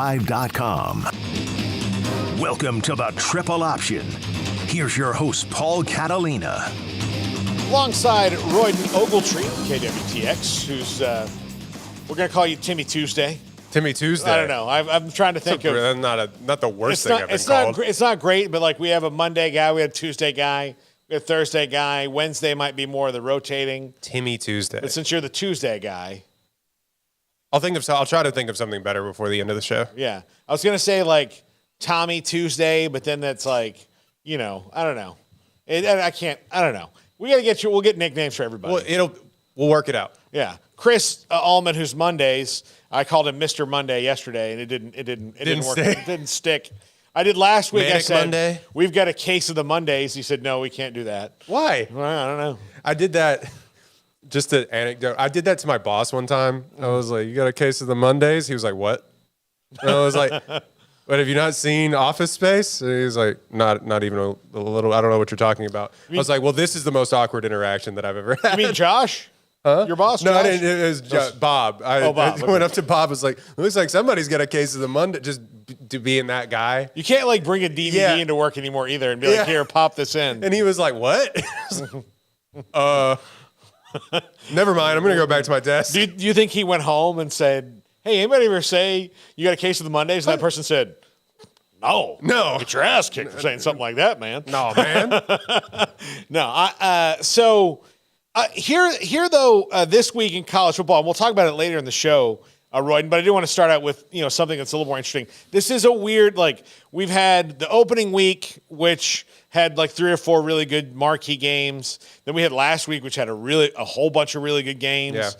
Live.com. Welcome to the Triple Option. Here's your host, Paul Catalina. Alongside Royden Ogletree, KWTX, who's, we're going to call you Timmy Tuesday. Timmy Tuesday? I don't know. I'm trying to think of. Not the worst thing I've been called. It's not great, but like we have a Monday guy, we have a Tuesday guy, we have a Thursday guy. Wednesday might be more of the rotating. Timmy Tuesday. But since you're the Tuesday guy. I'll try to think of something better before the end of the show. Yeah. I was going to say like Tommy Tuesday, but then that's like, I don't know. I don't know. We'll get nicknames for everybody. Well, we'll work it out. Yeah. Chris Allman, who's Mondays, I called him Mr. Monday yesterday, and it didn't work. It didn't stick. I did last week. Manic I said, Monday? We've got a case of the Mondays. He said, no, we can't do that. Why? Well, I don't know. I did that. Just an anecdote. I did that to my boss one time. I was like, you got a case of the Mondays? He was like, what? And I was like, but have you not seen Office Space? And he was like, not even a little. I don't know what you're talking about. I was like, well, this is the most awkward interaction that I've ever had. You mean Josh? Huh? Your boss? No, Josh? I didn't. It was Bob. Bob. I went up to Bob. Was like, it looks like somebody's got a case of the Monday. Just to being that guy. You can't like bring a DVD into work anymore either and be like, here, pop this in. And he was like, what? Never mind. I'm going to go back to my desk. Do you think he went home and said, hey, anybody ever say you got a case of the Mondays? And that person said, no. Get your ass kicked for saying something like that, man. No, man. No. Here though, this week in college football, and we'll talk about it later in the show, Royden, but I do want to start out with, something that's a little more interesting. This is a weird, we've had the opening week, which had 3 or 4 really good marquee games. Then we had last week, which had a whole bunch of really good games. Yeah.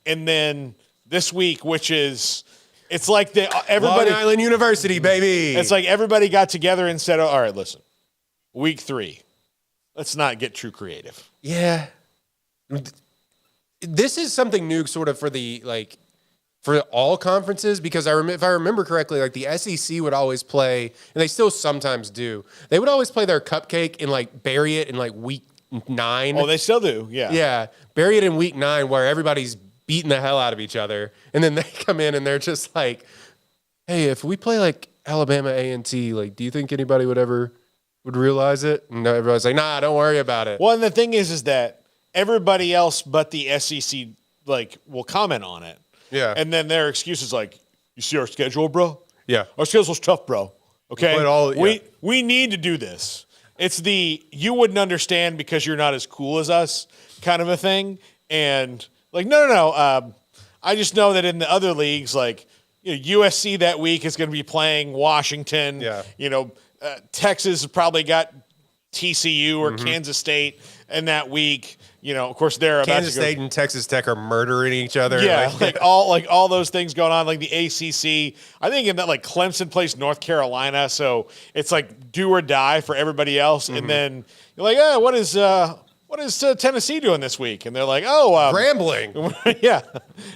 And then this week, which is, it's like everybody. Long Island University, baby. It's like everybody got together and said, all right, listen, week 3, let's not get too creative. Yeah. This is something new sort of for for all conferences, because if I remember correctly, the SEC would always play, and they still sometimes do, they would always play their cupcake and bury it in week 9. Oh, they still do, yeah. Yeah, bury it in week 9 where everybody's beating the hell out of each other, and then they come in and they're just like, hey, if we play Alabama A&T, do you think anybody would realize it? And everybody's like, nah, don't worry about it. Well, and the thing is that everybody else but the SEC will comment on it. Yeah. And then their excuse is you see our schedule, bro? Yeah. Our schedule's tough, bro. Okay? We need to do this. It's you wouldn't understand because you're not as cool as us kind of a thing. And no. I just know that in the other leagues, USC that week is going to be playing Washington. Yeah. Texas has probably got TCU or Kansas State in that week. Of course, they're about Kansas State and Texas Tech are murdering each other. Yeah, all those things going on, the ACC. I think in that Clemson plays North Carolina, so it's do or die for everybody else. And then you're like, what is Tennessee doing this week? And they're like, Rambling. Yeah,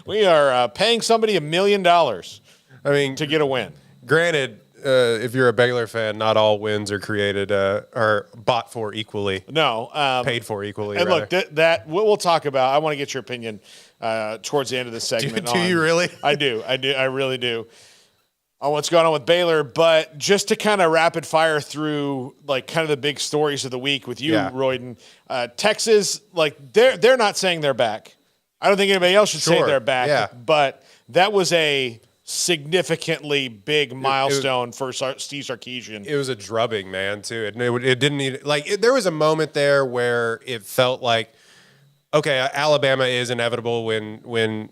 we are paying somebody $1 million. To get a win. Granted. If you're a Baylor fan, not all wins are created or bought for equally. No, paid for equally. And rather. look, that we'll talk about. I want to get your opinion towards the end of this segment. Do you really? I do. I really do. On what's going on with Baylor, but just to kind of rapid fire through kind of the big stories of the week with you, Royden. Texas, they're not saying they're back. I don't think anybody else should say they're back. But that was a significantly big milestone for Steve Sarkisian. It was a drubbing, man, too. It didn't need there was a moment there where it felt like, okay, Alabama is inevitable when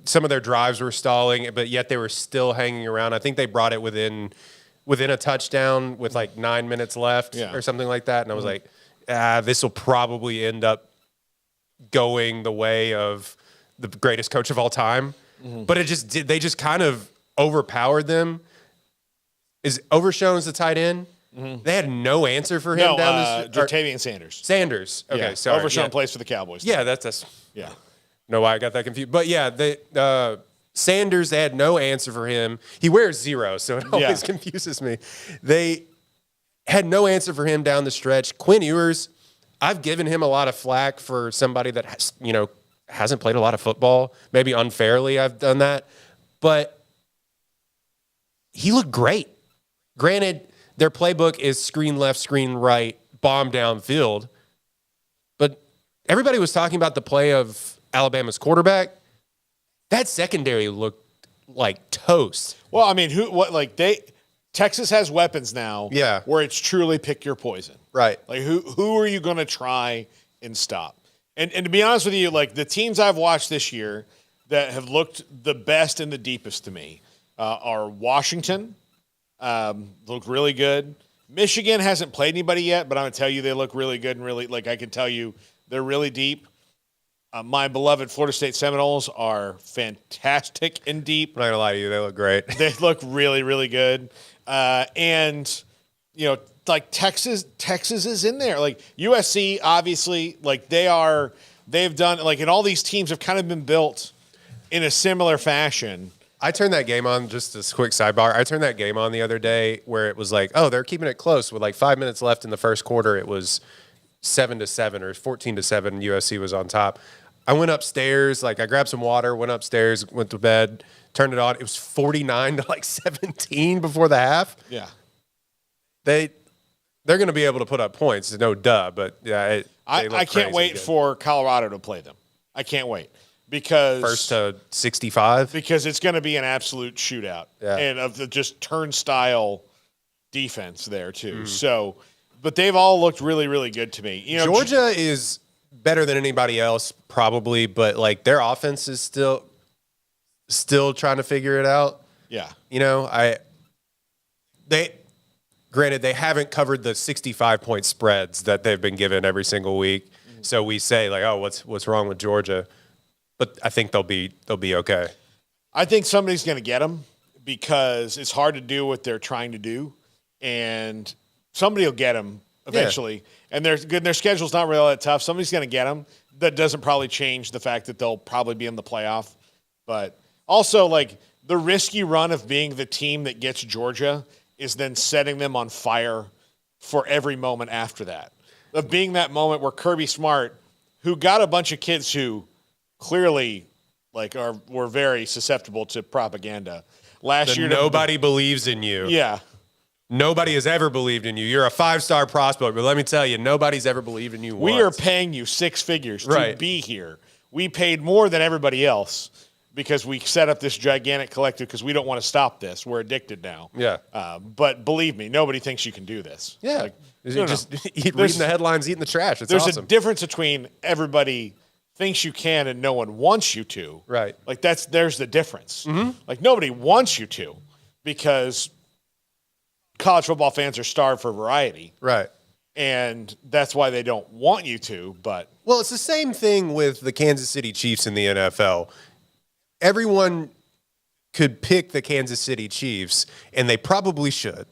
some of their drives were stalling, but yet they were still hanging around. I think they brought it within a touchdown with 9 minutes left or something like that, and I was like, this will probably end up going the way of the greatest coach of all time. But they just kind of overpowered them. Is Overshone's the tight end? They had no answer for him down the Deion Sanders. Sanders. Okay, yeah. sorry. Overshone plays for the Cowboys. Yeah, that's yeah. No, why I got that confused. But yeah, Sanders, they had no answer for him. He wears 0, so it always confuses me. They had no answer for him down the stretch. Quinn Ewers, I've given him a lot of flack for somebody that has, hasn't played a lot of football. Maybe unfairly I've done that. But he looked great. Granted, their playbook is screen left, screen right, bomb downfield. But everybody was talking about the play of Alabama's quarterback. That secondary looked like toast. Well, I mean, Texas has weapons now. Yeah. Where it's truly pick your poison. Right. Like who are you going to try and stop? And to be honest with you, like the teams I've watched this year that have looked the best and the deepest to me are Washington. Look really good. Michigan hasn't played anybody yet, but I'm going to tell you they look really good and really, like I can tell you they're really deep. My beloved Florida State Seminoles are fantastic and deep. I'm not going to lie to you. They look great. They look really, really good. And, you know, like Texas is in there. Like USC, obviously, like they've done, like, and all these teams have kind of been built in a similar fashion. I turned that game on, just a quick sidebar. I turned that game on the other day where it was like, oh, they're keeping it close with like 5 minutes left in the first quarter. It was 7-7 or 14-7. USC was on top. I went upstairs, like I grabbed some water, went upstairs, went to bed, turned it on. It was 49-17 before the half. Yeah. They're going to be able to put up points, no duh, but yeah, I can't wait for Colorado to play them. I can't wait because first to 65 because it's going to be an absolute shootout and of the just turnstile defense there too. So, but they've all looked really, really good to me. You know, Georgia is better than anybody else probably, but like their offense is still trying to figure it out. Yeah, you know, Granted, they haven't covered the 65-point spreads that they've been given every single week. So we say like, oh, what's wrong with Georgia? But I think they'll be okay. I think somebody's going to get them because it's hard to do what they're trying to do, and somebody will get them eventually. Yeah. And their schedule's not really that tough. Somebody's going to get them. That doesn't probably change the fact that they'll probably be in the playoff. But also, like the risky run of being the team that gets Georgia is then setting them on fire for every moment after that. Of being that moment where Kirby Smart, who got a bunch of kids who clearly were very susceptible to propaganda last year. Nobody believes in you. Yeah. Nobody has ever believed in you. You're a 5-star prospect, but let me tell you, nobody's ever believed in you once. We are paying you 6 figures to be here. We paid more than everybody else because we set up this gigantic collective because we don't want to stop this. We're addicted now. Yeah. But believe me, nobody thinks you can do this. Yeah. Like, just reading the headlines, eating the trash. It's there's awesome. a difference between everybody thinks you can and no one wants you to. Right. Like there's the difference. Mm-hmm. Like nobody wants you to because college football fans are starved for variety. Right. And that's why they don't want you to, but. Well, it's the same thing with the Kansas City Chiefs in the NFL. Everyone could pick the Kansas City Chiefs, and they probably should.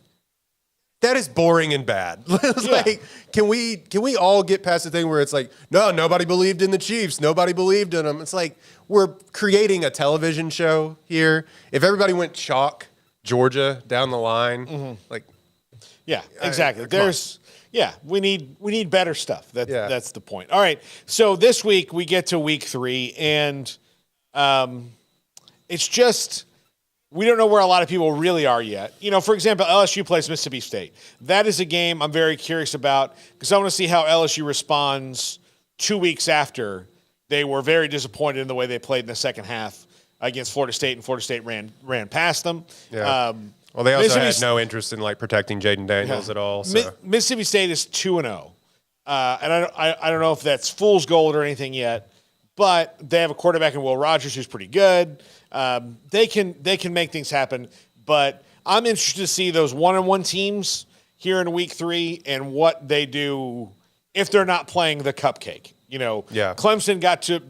That is boring and bad. Like, can we all get past the thing where it's like, no, nobody believed in the Chiefs. Nobody believed in them. It's like we're creating a television show here. If everybody went chalk Georgia down the line, like. Yeah, exactly. We need better stuff. That's the point. All right. So this week we get to week 3, and it's just we don't know where a lot of people really are yet. You know, for example, LSU plays Mississippi State. That is a game I'm very curious about because I want to see how LSU responds 2 weeks after they were very disappointed in the way they played in the second half against Florida State, and Florida State ran past them. Yeah. Well, they also had no interest in like protecting Jaden Daniels at all. So. Mississippi State is 2-0, and I don't know if that's fool's gold or anything yet, but they have a quarterback in Will Rogers who's pretty good. They can make things happen, but I'm interested to see those 1-1 teams here in week 3 and what they do if they're not playing the cupcake. You know, Clemson got to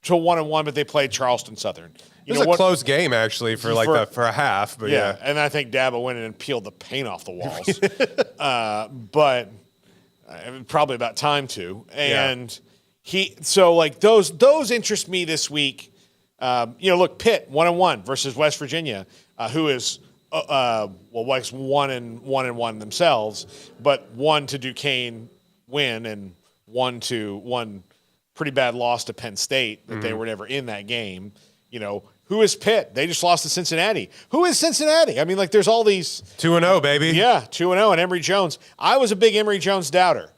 1-1, but they played Charleston Southern. It was a close game, actually, for a half. But yeah, and I think Dabo went in and peeled the paint off the walls. But probably about time to. And those interest me this week. Look, Pitt 1-1 versus West Virginia, who is 1-1 themselves, but 1 to Duquesne win and 1 pretty bad loss to Penn State that they were never in that game. You know, Who is Pitt? They just lost to Cincinnati. Who is Cincinnati? I mean, like, there's all these 2-0, baby. Yeah, 2-0, and Emory Jones. I was a big Emory Jones doubter.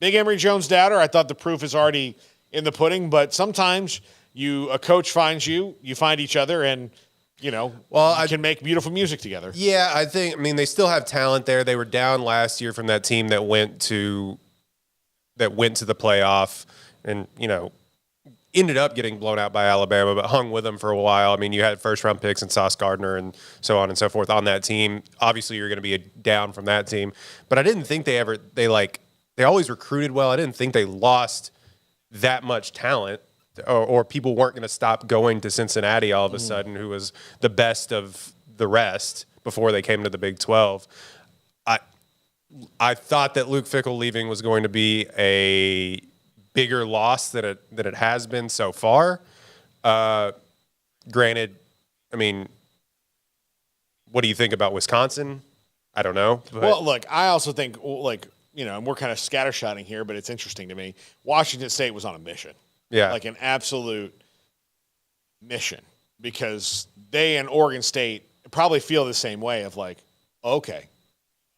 I thought the proof is already in the pudding, but sometimes a coach finds you find each other, and you can make beautiful music together. Yeah, I mean, they still have talent there. They were down last year from that team that went to the playoff, and ended up getting blown out by Alabama, but hung with them for a while. I mean, you had first-round picks and Sauce Gardner and so on and so forth on that team. Obviously, you're going to be down from that team, but I didn't think they always recruited well. I didn't think they lost that much talent, or people weren't going to stop going to Cincinnati all of a sudden, who was the best of the rest before they came to the Big 12. I thought that Luke Fickell leaving was going to be a bigger loss than it has been so far. Granted, I mean, what do you think about Wisconsin? I don't know. Well, look, I also think, and we're kind of scattershotting here, but it's interesting to me. Washington State was on a mission. Yeah. Like an absolute mission, because they and Oregon State probably feel the same way of like, okay,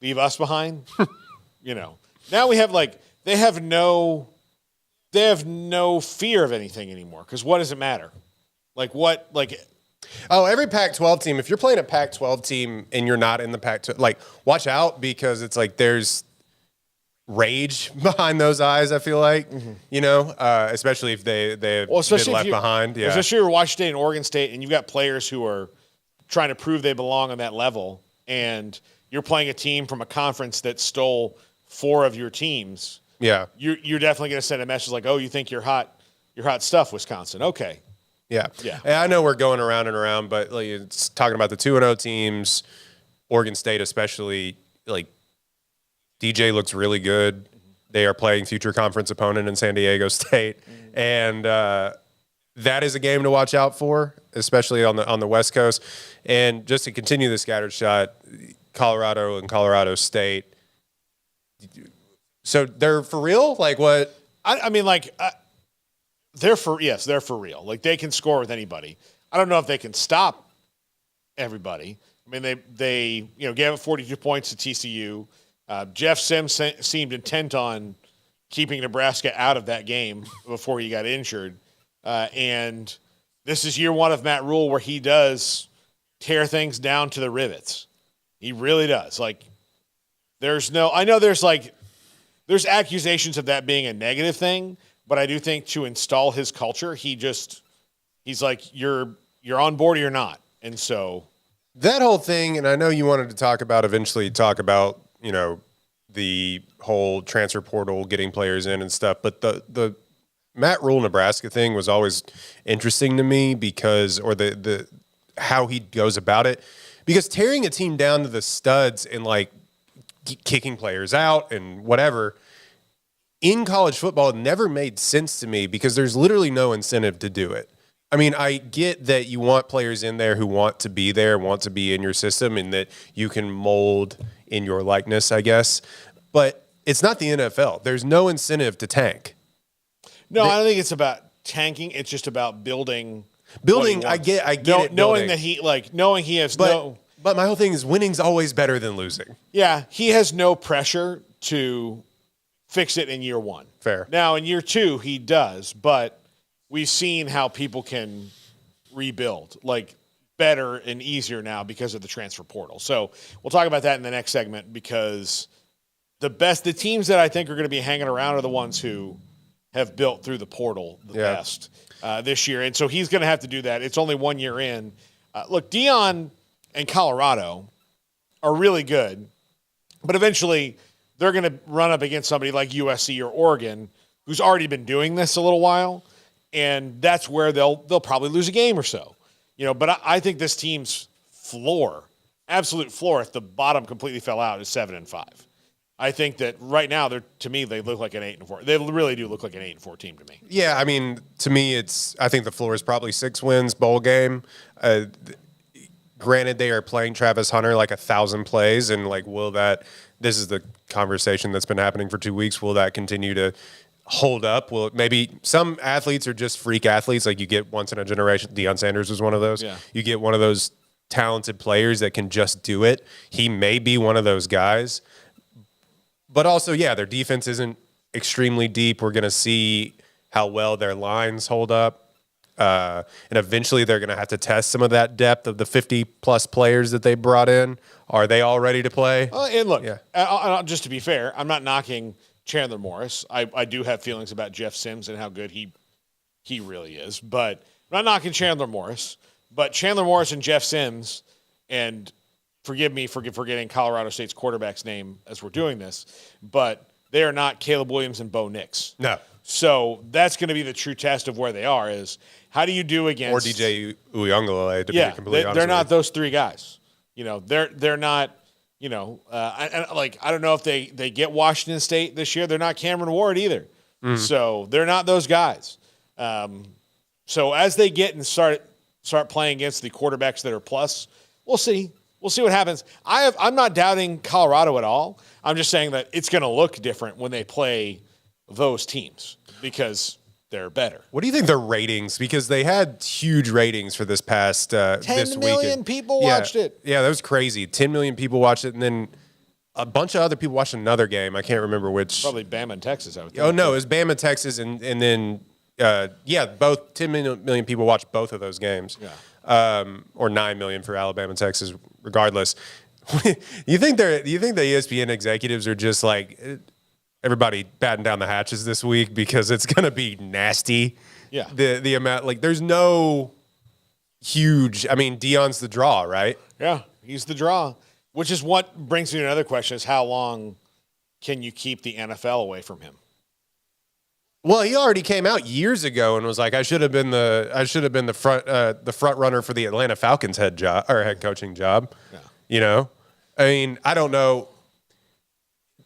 leave us behind. Now we have they have no fear of anything anymore, because what does it matter? Every Pac-12 team, if you're playing a Pac-12 team and you're not in the Pac-12, watch out, because it's there's rage behind those eyes, I feel like, especially if they've been left behind. Yeah. Especially if you're Washington State and Oregon State, and you've got players who are trying to prove they belong on that level, and you're playing a team from a conference that stole 4 of your teams. Yeah. You're definitely going to send a message like, oh, you think you're hot stuff, Wisconsin. Okay. Yeah. Yeah. And I know we're going around and around, but it's talking about the 2-0 teams, Oregon State especially, DJ looks really good. They are playing future conference opponent in San Diego State. And that is a game to watch out for, especially on the West Coast. And just to continue the scattered shot, Colorado and Colorado State. So they're for real? Like what? They're for real. They can score with anybody. I don't know if they can stop everybody. I mean, they gave up 42 points to TCU. Jeff Sims seemed intent on keeping Nebraska out of that game before he got injured. And this is year 1 of Matt Rule, where he does tear things down to the rivets. He really does. There's accusations of that being a negative thing, but I do think to install his culture, he's like, you're on board or you're not. And so that whole thing, and I know you wanted to eventually talk about, the whole transfer portal, getting players in and stuff, but the Matt Rule Nebraska thing was always interesting to me, because the how he goes about it, because tearing a team down to the studs and kicking players out and whatever in college football never made sense to me, because there's literally no incentive to do it. I mean, I get that you want players in there who want to be there, want to be in your system, and that you can mold in your likeness, I guess. But it's not the NFL. There's no incentive to tank. No, I don't think it's about tanking. It's just about building. I get it. Knowing that he has But my whole thing is winning's always better than losing. Yeah, he has no pressure to fix it in year 1. Fair. Now, in year 2, he does, but we've seen how people can rebuild better and easier now because of the transfer portal. So we'll talk about that in the next segment, because the teams that I think are going to be hanging around are the ones who have built through the portal the best this year. And so he's going to have to do that. It's only 1 year in. Look, Deion and Colorado are really good, but eventually they're going to run up against somebody like USC or Oregon, who's already been doing this a little while, and that's where they'll probably lose a game or so. But I think this team's absolute floor, if the bottom completely fell out, is 7-5. I think that right now, to me, they look like an 8-4. They really do look like an 8-4 team to me. Yeah, I mean, to me, I think the floor is probably 6 wins, bowl game. Granted, they are playing Travis Hunter 1,000 plays, and will that? This is the conversation that's been happening for 2 weeks. Will that continue to hold up. Well, maybe some athletes are just freak athletes. Like you get once in a generation. Deion Sanders was one of those. Yeah. You get one of those talented players that can just do it. He may be one of those guys. But also, yeah, their defense isn't extremely deep. We're going to see how well their lines hold up. And eventually they're going to have to test some of that depth of the 50-plus players that they brought in. Are they all ready to play? And look, just to be fair, I'm not knocking Chandler Morris. I do have feelings about Jeff Sims and how good he really is. But I'm not knocking Chandler Morris. But Chandler Morris and Jeff Sims, and forgive me for forgetting Colorado State's quarterback's name as we're doing this, but they are not Caleb Williams and Bo Nix. No. So that's going to be the true test of where they are is how do you do against – Or DJ Uyunglele, to be completely honest. They're not those three guys. You know, they're not – I don't know if they get Washington State this year. They're not Cameron Ward either. Mm-hmm. So they're not those guys. So as they get and start playing against the quarterbacks that are plus, we'll see. We'll see what happens. I'm not doubting Colorado at all. I'm just saying that it's going to look different when they play those teams because they're better. What do you think their ratings? Because they had huge ratings for this past 10 million people watched it. Yeah, that was crazy. 10 million people watched it, and then a bunch of other people watched another game. I can't remember which. Probably Bama and Texas, I would think. Oh, no, it was Bama, Texas, and then, both 10 million people watched both of those games. Yeah. Or 9 million for Alabama and Texas, regardless. You think the ESPN executives are just like everybody batting down the hatches this week because it's going to be nasty? Yeah. The amount, like, there's no huge. I mean, Deion's the draw, right? Yeah, he's the draw. Which is what brings me to another question: is how long can you keep the NFL away from him? Well, he already came out years ago and was like, I should have been the front runner for the Atlanta Falcons head coaching job. Yeah. You know, I mean, I don't know.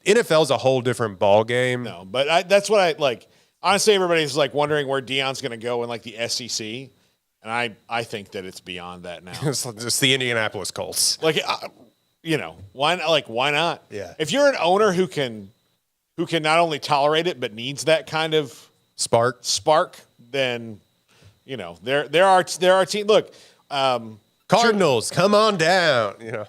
NFL's a whole different ball game. No, but that's what I like. Honestly, everybody's like wondering where Deion's going to go in like the SEC, and I think that it's beyond that now. It's just the Indianapolis Colts. Like, why not? Like, why not? Yeah. If you're an owner who can not only tolerate it but needs that kind of spark, then there are teams. Look, Cardinals, come on down.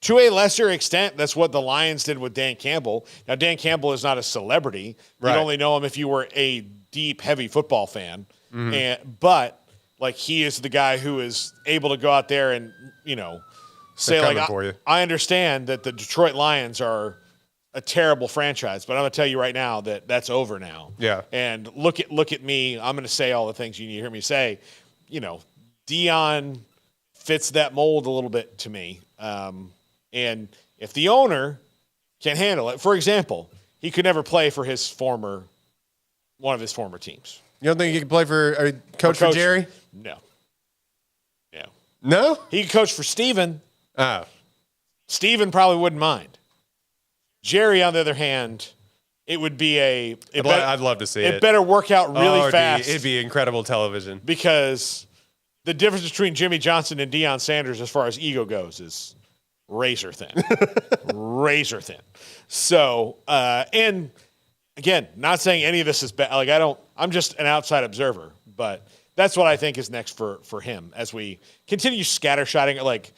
To a lesser extent, that's what the Lions did with Dan Campbell. Now, Dan Campbell is not a celebrity. Right. You'd only know him if you were a deep, heavy football fan. Mm-hmm. But like he is the guy who is able to go out there and say like I understand that the Detroit Lions are a terrible franchise, but I'm going to tell you right now that that's over now. Yeah. And look at me. I'm going to say all the things you need to hear me say. Deion fits that mold a little bit to me. And if the owner can handle it, for example, he could never play for one of his former teams. You don't think he could play for coach for Jerry? No. No? He could coach for Steven. Oh. Steven probably wouldn't mind. Jerry, on the other hand, it would be I'd love to see it. It better work out really fast. It'd be incredible television. Because the difference between Jimmy Johnson and Deion Sanders as far as ego goes is razor thin. Razor thin. So, and again, not saying any of this is bad. Like I'm just an outside observer, but that's what I think is next for him as we continue scattershotting. Like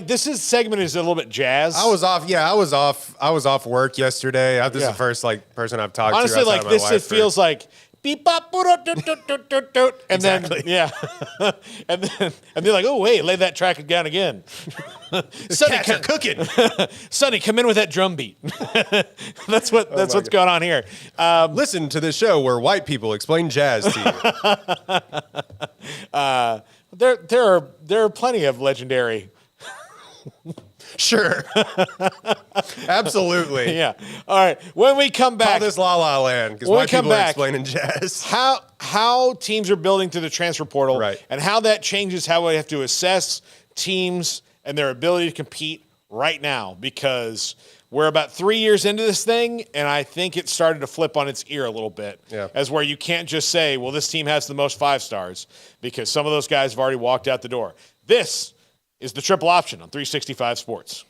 this segment is a little bit jazz. I was off work yesterday. This is the first person I've talked honestly, to. Honestly, like this, it feels like beep bop and exactly. Then and they're like, oh wait, lay that track down again. Sonny, cooking. Sonny, come in with that drum beat. That's what's going on here. Listen to the show where white people explain jazz to you. There are plenty of legendary. Sure. Absolutely. Yeah. All right. When we come back. Call this La La Land because white people are explaining jazz. How teams are building to the transfer portal, right, and how that changes how we have to assess teams and their ability to compete right now, because we're about 3 years into this thing, and I think it started to flip on its ear a little bit. Yeah. As where you can't just say, well, this team has the most 5 stars, because some of those guys have already walked out the door. This is the Triple Option on 365 Sports.